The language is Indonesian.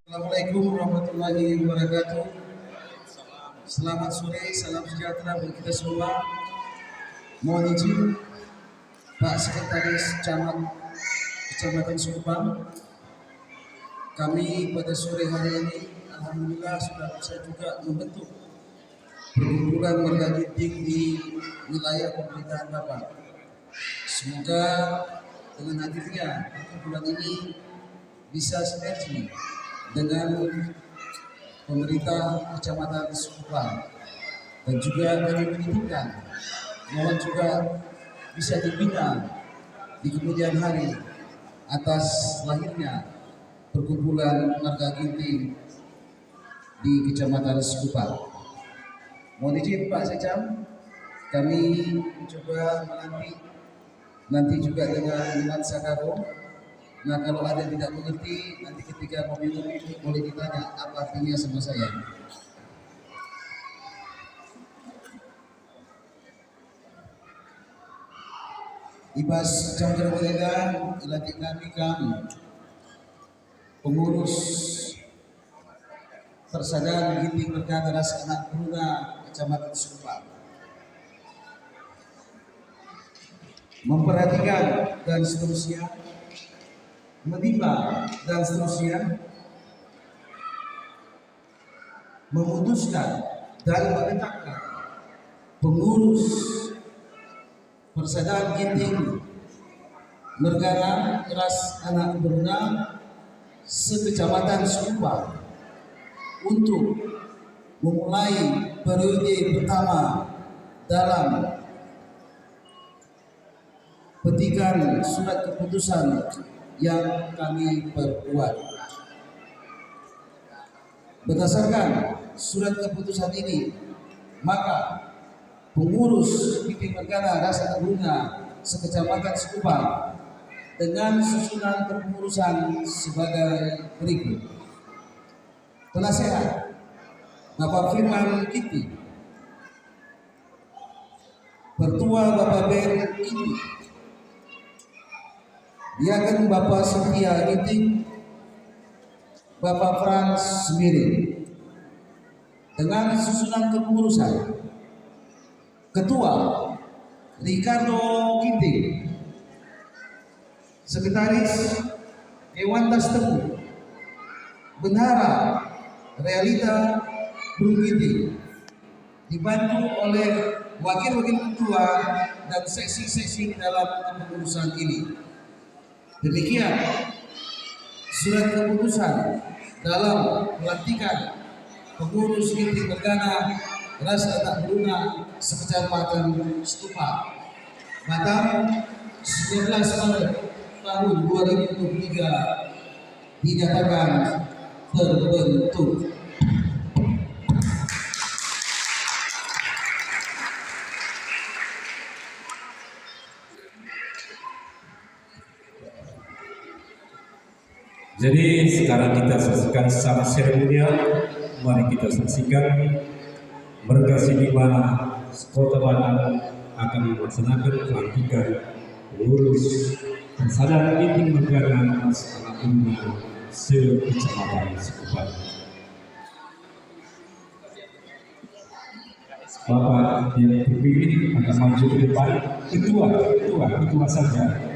Assalamualaikum warahmatullahi wabarakatuh. Selamat sore, salam sejahtera bagi kita semua. Mohon izin Pak Sekretaris Camat Kecamatan Sukupang, kami pada sore hari ini alhamdulillah sudah bisa juga membentuk perkumpulan warga Ginting di wilayah pemerintahan Bapak. Semoga dengan hadirnya perkumpulan ini bisa sinergi dengan pemerintah Kecamatan Sukupang, dan juga kami menitipkan mohon juga bisa dibina di kemudian hari atas lahirnya perkumpulan warga Ginting di Kecamatan Sukupang. Mohon izin Pak Sekcam, kami mencoba nanti juga dengan nuansa karo. Nah, kalau ada yang tidak mengerti, nanti ketika mau minum boleh ditanya apa artinya sama saya. Ibas Cangkir Beredar, ilantik kami pengurus Persada Ginting Berkata Ras Anak Bruna Kecamatan Sukupang, memperhatikan dan seterusnya, menimbang dan seterusnya, memutuskan dan menetapkan pengurus Persaudaraan Ginting Mergana Ras Anak Bruna sekecamatan Sukupang untuk memulai periode pertama dalam petikan surat keputusan yang kami perbuat. Berdasarkan surat keputusan ini, maka pengurus Ginting Mergana Ras Anak Bruna sekecamatan Sukupang dengan susunan kepengurusan sebagai berikut. Penasehat Bapak Firman Ginting, Pertua Bapak Ben Ginting, Diaken Bapak Setia Ginting, Bapak Frans Semiring, dengan susunan kepengurusan. Ketua Ricardo Ginting, Sekretaris Dewan Das Teguh, Bendahara Realita Bung Ginting, dibantu oleh wakil-wakil ketua dan seksi-seksi dalam kepengurusan ini. Demikian surat keputusan dalam pelantikan pengurus Ginting Mergana Ras Anak Bruna sekecamatan Sukupang Batam 19 Maret tahun 2023 dinyatakan terbentuk. Jadi sekarang kita saksikan secara seremonial. Mari kita saksikan Mergasi 5 Kota Batam akan melaksanakan pelantikan pengurus Persaudaraan Ginting Mergana Ras Anak Bruna sekecamatan Sukupang. Bapak yang terpilih akan maju ke depan. Ketua saja.